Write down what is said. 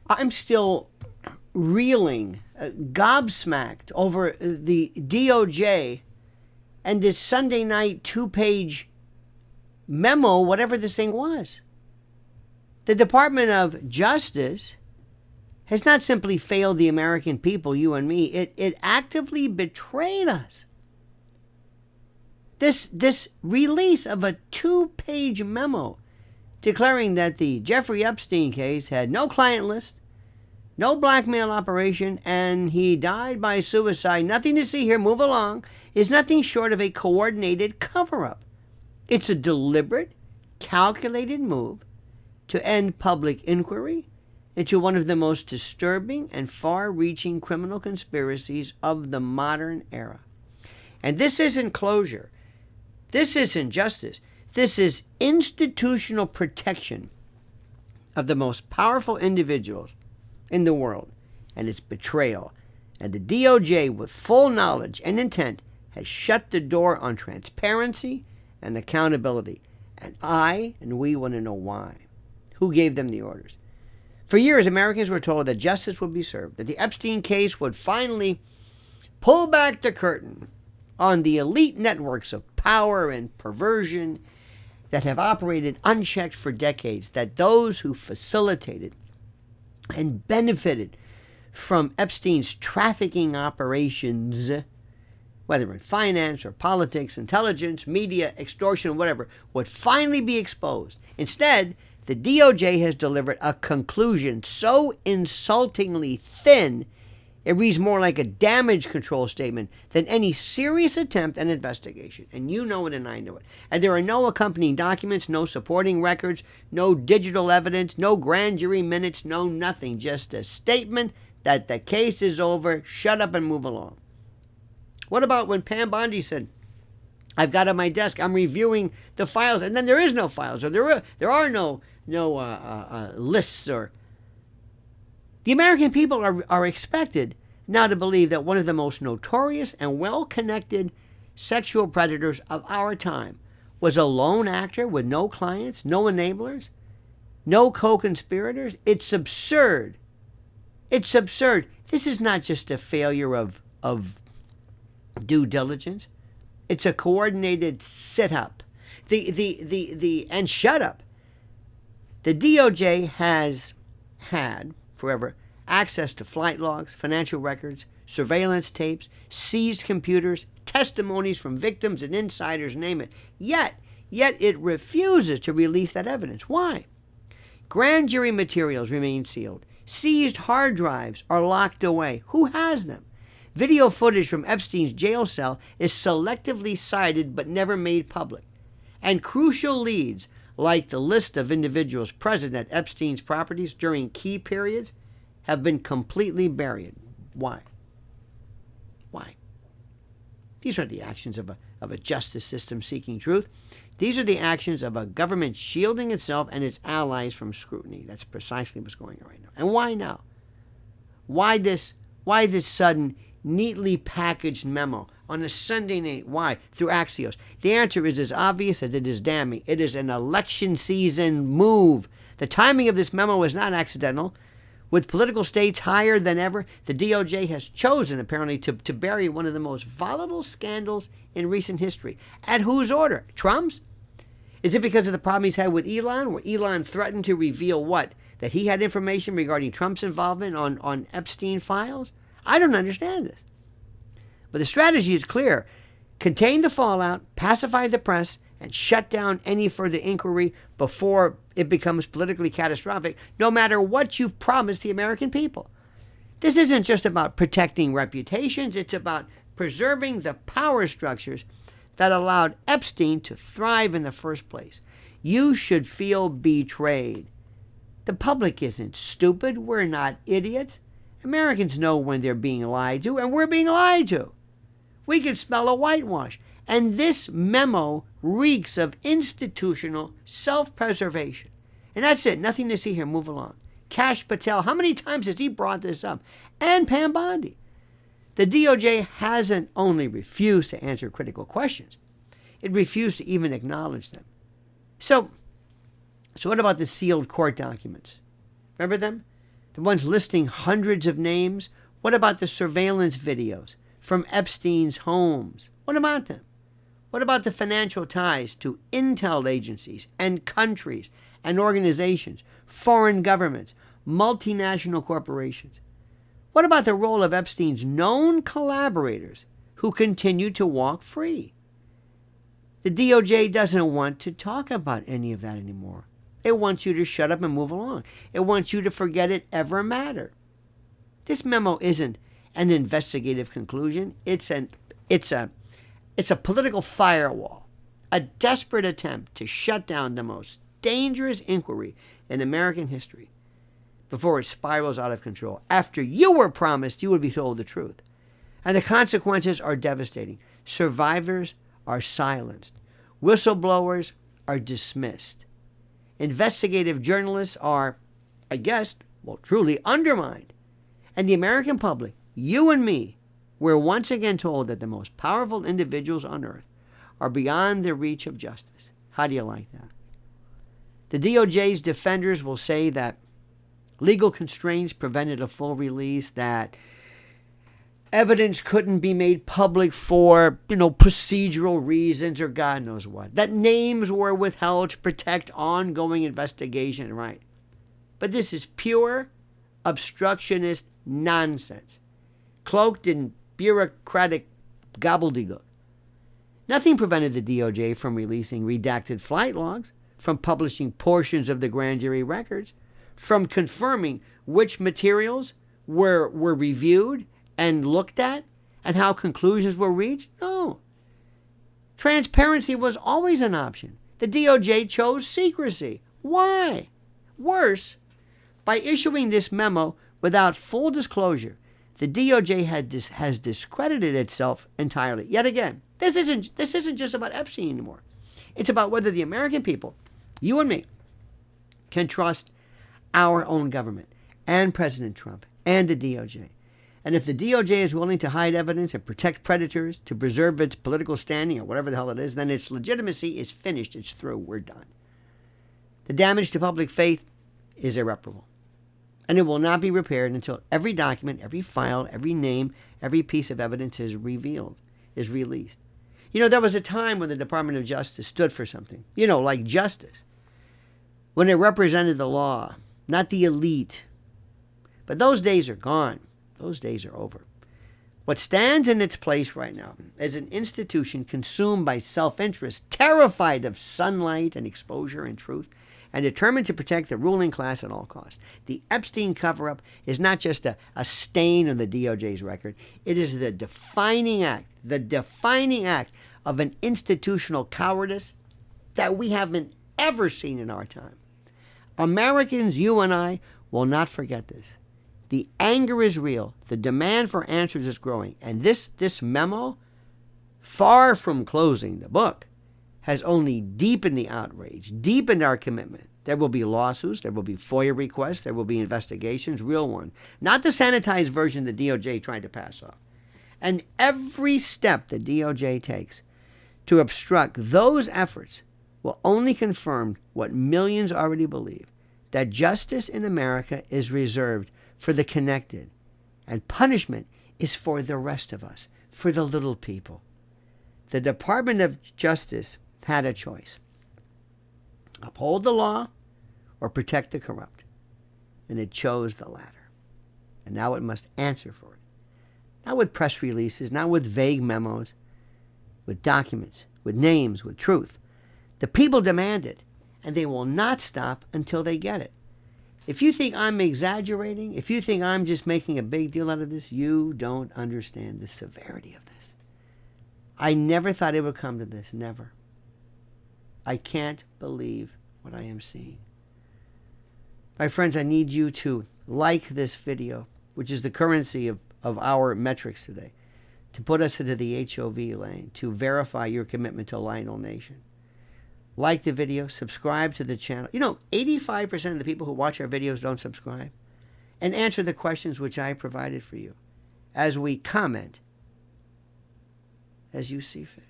I'm still reeling, gobsmacked over the DOJ and this Sunday night 2-page memo, whatever this thing was. The Department of Justice has not simply failed the American people, you and me, it actively betrayed us. This release of a 2-page memo declaring that the Jeffrey Epstein case had no client list, no blackmail operation, and he died by suicide, nothing to see here, move along, is nothing short of a coordinated cover-up. It's a deliberate, calculated move to end public inquiry into one of the most disturbing and far-reaching criminal conspiracies of the modern era. And this isn't closure. This isn't justice. This is institutional protection of the most powerful individuals in the world, and it's betrayal. And the DOJ, with full knowledge and intent, has shut the door on transparency and accountability. And we want to know why. Who gave them the orders? For years, Americans were told that justice would be served, that the Epstein case would finally pull back the curtain on the elite networks of power and perversion that have operated unchecked for decades, that those who facilitated and benefited from Epstein's trafficking operations, whether in finance or politics, intelligence, media, extortion, whatever, would finally be exposed. Instead, the DOJ has delivered a conclusion so insultingly thin, it reads more like a damage control statement than any serious attempt at investigation. And you know it and I know it. And there are no accompanying documents, no supporting records, no digital evidence, no grand jury minutes, no nothing. Just a statement that the case is over, shut up and move along. What about when Pam Bondi said, I've got on my desk, I'm reviewing the files, and then there is no files, or there are no lists, or... The American people are expected now to believe that one of the most notorious and well-connected sexual predators of our time was a lone actor with no clients, no enablers, no co-conspirators. It's absurd. It's absurd. This is not just a failure of due diligence. It's a coordinated sit-up. And shut up. The DOJ has had forever access to flight logs, financial records, surveillance tapes, seized computers, testimonies from victims and insiders, name it. Yet it refuses to release that evidence. Why? Grand jury materials remain sealed. Seized hard drives are locked away. Who has them? Video footage from Epstein's jail cell is selectively cited but never made public. And crucial leads, like the list of individuals present at Epstein's properties during key periods, have been completely buried. Why? Why? These are the actions of a justice system seeking truth. These are the actions of a government shielding itself and its allies from scrutiny. That's precisely what's going on right now. And why now? Why this sudden, neatly packaged memo on a Sunday night? Why? Through Axios. The answer is as obvious as it is damning. It is an election season move. The timing of this memo is not accidental. With political stakes higher than ever, the DOJ has chosen, apparently, to bury one of the most volatile scandals in recent history. At whose order? Trump's? Is it because of the problem he's had with Elon, where Elon threatened to reveal what? That he had information regarding Trump's involvement on Epstein files? I don't understand this. But the strategy is clear. Contain the fallout, pacify the press, and shut down any further inquiry before it becomes politically catastrophic, no matter what you've promised the American people. This isn't just about protecting reputations. It's about preserving the power structures that allowed Epstein to thrive in the first place. You should feel betrayed. The public isn't stupid. We're not idiots. Americans know when they're being lied to, and we're being lied to. We can smell a whitewash. And this memo reeks of institutional self-preservation. And that's it. Nothing to see here. Move along. Kash Patel, how many times has he brought this up? And Pam Bondi. The DOJ hasn't only refused to answer critical questions, it refused to even acknowledge them. So what about the sealed court documents? Remember them? The ones listing hundreds of names? What about the surveillance videos from Epstein's homes? What about them? What about the financial ties to intel agencies and countries and organizations, foreign governments, multinational corporations? What about the role of Epstein's known collaborators who continue to walk free? The DOJ doesn't want to talk about any of that anymore. It wants you to shut up and move along. It wants you to forget it ever mattered. This memo isn't an investigative conclusion. It's a political firewall, a desperate attempt to shut down the most dangerous inquiry in American history before it spirals out of control, after you were promised you would be told the truth. And the consequences are devastating. Survivors are silenced. Whistleblowers are dismissed. Investigative journalists are, truly undermined. And the American public, you and me, we're once again told that the most powerful individuals on earth are beyond the reach of justice. How do you like that? The DOJ's defenders will say that legal constraints prevented a full release, that evidence couldn't be made public for, procedural reasons or God knows what, that names were withheld to protect ongoing investigation, right? But this is pure obstructionist nonsense, cloaked in bureaucratic gobbledygook. Nothing prevented the DOJ from releasing redacted flight logs, from publishing portions of the grand jury records, from confirming which materials were reviewed and looked at and how conclusions were reached. No. Transparency was always an option. The DOJ chose secrecy. Why? Worse, by issuing this memo without full disclosure, the DOJ has discredited itself entirely. Yet again, this isn't just about Epstein anymore. It's about whether the American people, you and me, can trust our own government and President Trump and the DOJ. And if the DOJ is willing to hide evidence and protect predators to preserve its political standing or whatever the hell it is, then its legitimacy is finished. It's through. We're done. The damage to public faith is irreparable. And it will not be repaired until every document, every file, every name, every piece of evidence is revealed, is released. There was a time when the Department of Justice stood for something, like justice, when it represented the law, not the elite. But those days are gone. Those days are over. What stands in its place right now is an institution consumed by self-interest, terrified of sunlight and exposure and truth, and determined to protect the ruling class at all costs. The Epstein cover-up is not just a stain on the DOJ's record. It is the defining act of an institutional cowardice that we haven't ever seen in our time. Americans, you and I, will not forget this. The anger is real. The demand for answers is growing. And this memo, far from closing the book, has only deepened the outrage, deepened our commitment. There will be lawsuits. There will be FOIA requests. There will be investigations, real one. Not the sanitized version the DOJ tried to pass off. And every step the DOJ takes to obstruct those efforts will only confirm what millions already believe, that justice in America is reserved for the connected, and punishment is for the rest of us, for the little people. The Department of Justice had a choice: uphold the law or protect the corrupt. And it chose the latter. And now it must answer for it. Not with press releases, not with vague memos, with documents, with names, with truth. The people demand it, and they will not stop until they get it. If you think I'm exaggerating, if you think I'm just making a big deal out of this, you don't understand the severity of this. I never thought it would come to this, never. I can't believe what I am seeing. My friends, I need you to like this video, which is the currency of our metrics today, to put us into the HOV lane, to verify your commitment to Lionel Nation. Like the video, subscribe to the channel. 85% of the people who watch our videos don't subscribe. And answer the questions which I provided for you as we comment as you see fit.